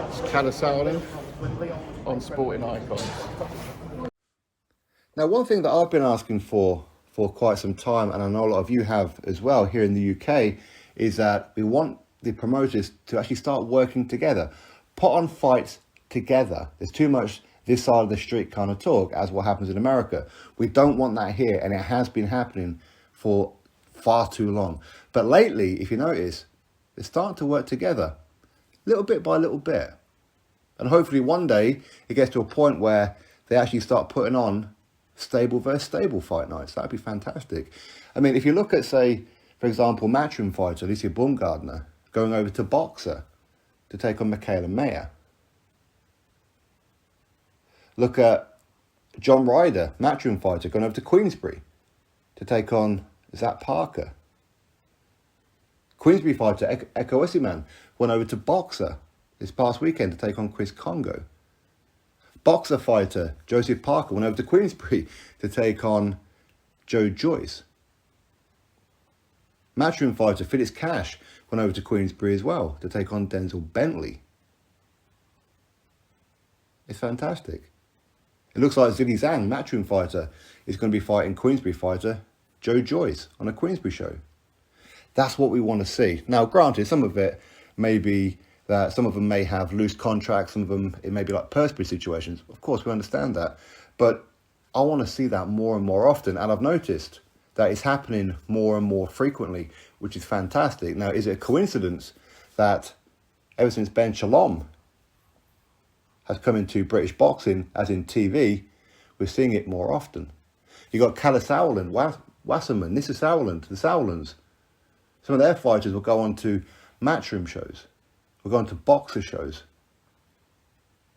It's Kalle Sauerland on Sporting Icons. Now, one thing that I've been asking for quite some time, and I know a lot of you have as well here in the UK, is that we want the promoters to actually start working together, put on fights together. There's too much this side of the street kind of talk, as what happens in America. We don't want that here, and it has been happening for far too long. But lately, if you notice, they're starting to work together, little bit by little bit. And hopefully one day it gets to a point where they actually start putting on stable versus stable fight nights. That'd be fantastic. I mean, if you look at, say, for example, Matchroom fighter Alicia Baumgardner going over to Boxer to take on Michaela Mayer. Look at John Ryder, Matchroom fighter, going over to Queensbury to take on Zach Parker. Queensbury fighter Wasserman went over to Boxer this past weekend to take on Chris Congo. Boxer fighter Joseph Parker went over to Queensbury to take on Joe Joyce. Matchroom fighter Phyllis Cash went over to Queensbury as well to take on Denzel Bentley. It's fantastic. It looks like Ziggy Zhang, Matchroom fighter, is going to be fighting Queensbury fighter Joe Joyce on a Queensbury show. That's what we want to see. Now, granted, some of it may be that some of them may have loose contracts, some of them, it may be like purse bid situations. Of course, we understand that. But I want to see that more and more often. And I've noticed that it's happening more and more frequently, which is fantastic. Now, is it a coincidence that ever since Ben Shalom has come into British boxing, as in TV, we're seeing it more often? You got Kalle Sauerland, Wasserman, this is Sauerland, the Sauerlands. Some of their fighters will go on to Matchroom shows. We're going to Boxer shows.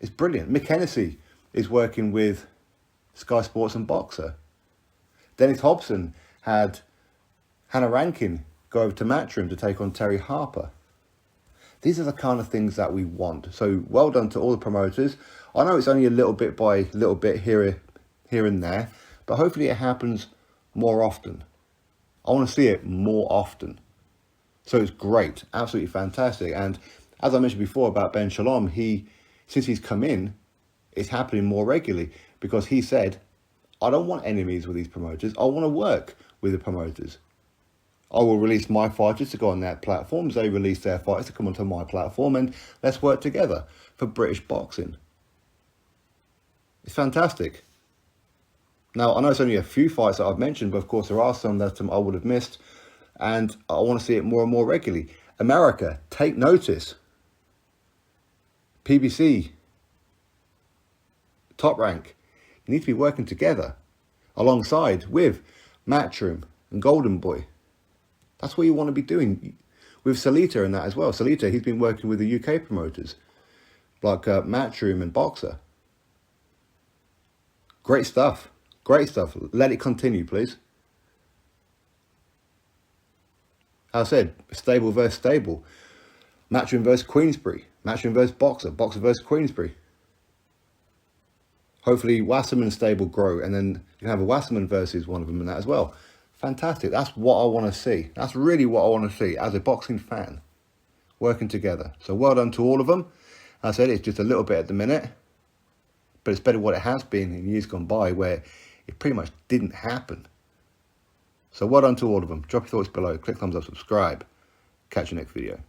It's brilliant. Mick Hennessy is working with Sky Sports and Boxer. Dennis Hobson had Hannah Rankin go over to Matchroom to take on Terry Harper. These are the kind of things that we want. So well done to all the promoters. I know it's only a little bit by little bit here and there, but hopefully it happens more often. I want to see it more often. So it's great, absolutely fantastic. And as I mentioned before about Ben Shalom, since he's come in, it's happening more regularly because he said, I don't want enemies with these promoters. I want to work with the promoters. I will release my fighters to go on their platforms. They release their fighters to come onto my platform, and let's work together for British boxing. It's fantastic. Now, I know it's only a few fights that I've mentioned, but of course there are some that I would have missed, and I want to see it more and more regularly. America, take notice. PBC, Top Rank, you need to be working together alongside with Matchroom and Golden Boy. That's what you want to be doing with Salita and that as well. Salita, he's been working with the UK promoters like Matchroom and Boxer. Great stuff. Great stuff. Let it continue, please. As I said, stable versus stable. Matchroom versus Queensbury. Matchroom versus Boxer. Boxer versus Queensbury. Hopefully Wasserman stable grow, and then you can have a Wasserman versus one of them in that as well. Fantastic. That's what I want to see. That's really what I want to see as a boxing fan. Working together. So well done to all of them. As I said, it's just a little bit at the minute, but it's better what it has been in years gone by where it pretty much didn't happen. So well done to all of them. Drop your thoughts below. Click thumbs up, subscribe. Catch you next video.